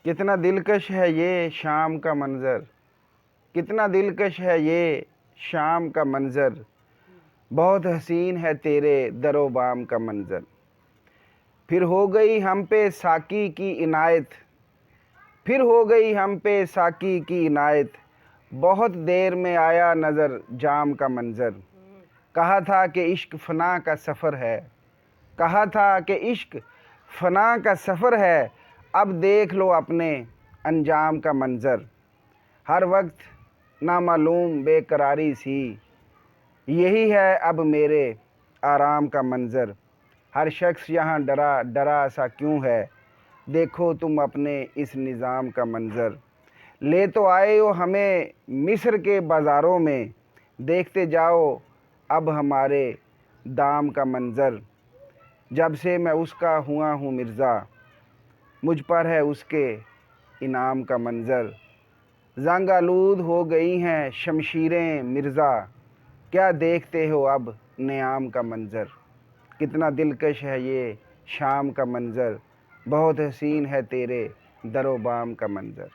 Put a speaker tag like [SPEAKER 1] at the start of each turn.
[SPEAKER 1] کتنا دلکش ہے یہ شام کا منظر، کتنا دلکش ہے یہ شام کا منظر، بہت حسین ہے تیرے در و بام کا منظر۔ پھر ہو گئی ہم پہ ساقی کی عنایت، پھر ہو گئی ہم پہ ساقی کی عنایت، بہت دیر میں آیا نظر جام کا منظر۔ کہا تھا کہ عشق فنا کا سفر ہے، کہا تھا کہ عشق فنا کا سفر ہے، اب دیکھ لو اپنے انجام کا منظر۔ ہر وقت نامعلوم بے قراری سی، یہی ہے اب میرے آرام کا منظر۔ ہر شخص یہاں ڈرا ڈرا سا کیوں ہے، دیکھو تم اپنے اس نظام کا منظر۔ لے تو آئے ہو ہمیں مصر کے بازاروں میں، دیکھتے جاؤ اب ہمارے دام کا منظر۔ جب سے میں اس کا ہوا ہوں مرزا، مجھ پر ہے اس کے انعام کا منظر۔ زنگ آلود ہو گئی ہیں شمشیریں مرزا، کیا دیکھتے ہو اب نیام کا منظر۔ کتنا دلکش ہے یہ شام کا منظر، بہت حسین ہے تیرے در و بام کا منظر۔